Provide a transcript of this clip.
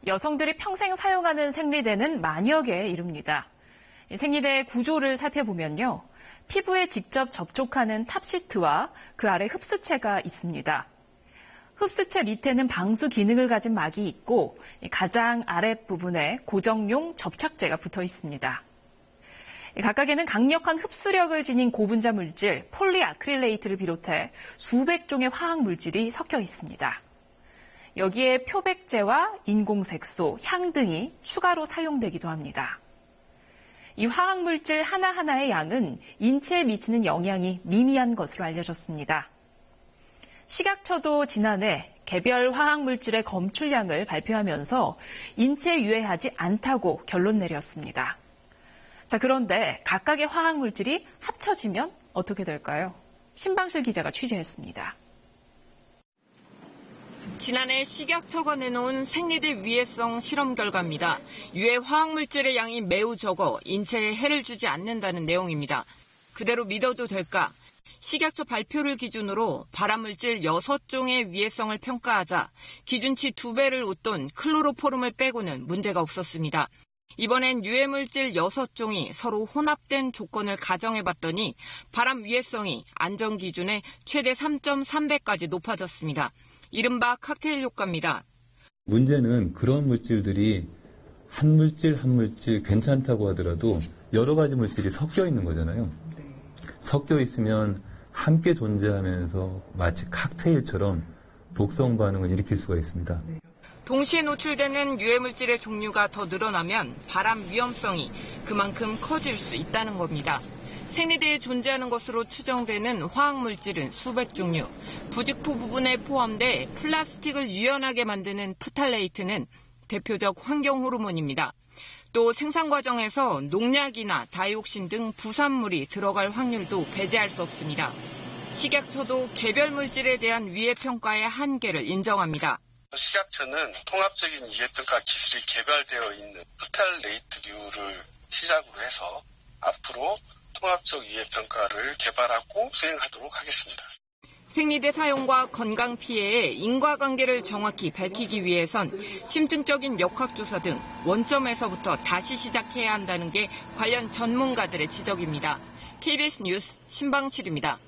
여성들이 평생 사용하는 생리대는 만여 개에 이릅니다. 생리대의 구조를 살펴보면요. 피부에 직접 접촉하는 탑시트와 그 아래 흡수체가 있습니다. 흡수체 밑에는 방수 기능을 가진 막이 있고 가장 아랫부분에 고정용 접착제가 붙어 있습니다. 각각에는 강력한 흡수력을 지닌 고분자 물질 폴리아크릴레이트를 비롯해 수백 종의 화학 물질이 섞여 있습니다. 여기에 표백제와 인공색소, 향 등이 추가로 사용되기도 합니다. 이 화학 물질 하나하나의 양은 인체에 미치는 영향이 미미한 것으로 알려졌습니다. 식약처도 지난해 개별 화학 물질의 검출량을 발표하면서 인체에 유해하지 않다고 결론 내렸습니다. 자, 그런데 각각의 화학 물질이 합쳐지면 어떻게 될까요? 신방실 기자가 취재했습니다. 지난해 식약처가 내놓은 생리대 위해성 실험 결과입니다. 유해 화학물질의 양이 매우 적어 인체에 해를 주지 않는다는 내용입니다. 그대로 믿어도 될까? 식약처 발표를 기준으로 발암물질 6종의 위해성을 평가하자 기준치 2배를 웃돈 클로로포름을 빼고는 문제가 없었습니다. 이번엔 유해물질 6종이 서로 혼합된 조건을 가정해봤더니 발암 위해성이 안전기준의 최대 3.3배까지 높아졌습니다. 이른바 칵테일 효과입니다. 문제는 그런 물질들이 한 물질 괜찮다고 하더라도 여러 가지 물질이 섞여 있는 거잖아요. 섞여 있으면 함께 존재하면서 마치 칵테일처럼 독성 반응을 일으킬 수가 있습니다. 동시에 노출되는 유해물질의 종류가 더 늘어나면 발암 위험성이 그만큼 커질 수 있다는 겁니다. 생리대에 존재하는 것으로 추정되는 화학물질은 수백 종류. 부직포 부분에 포함돼 플라스틱을 유연하게 만드는 프탈레이트는 대표적 환경 호르몬입니다. 또 생산 과정에서 농약이나 다이옥신 등 부산물이 들어갈 확률도 배제할 수 없습니다. 식약처도 개별 물질에 대한 위해 평가의 한계를 인정합니다. 식약처는 통합적인 위해평가 기술이 개발되어 있는 프탈레이트류를 시작으로 해서 앞으로 통합적 위해평가를 개발하고 수행하도록 하겠습니다. 생리대 사용과 건강 피해의 인과관계를 정확히 밝히기 위해선 심층적인 역학조사 등 원점에서부터 다시 시작해야 한다는 게 관련 전문가들의 지적입니다. KBS 뉴스 신방실입니다.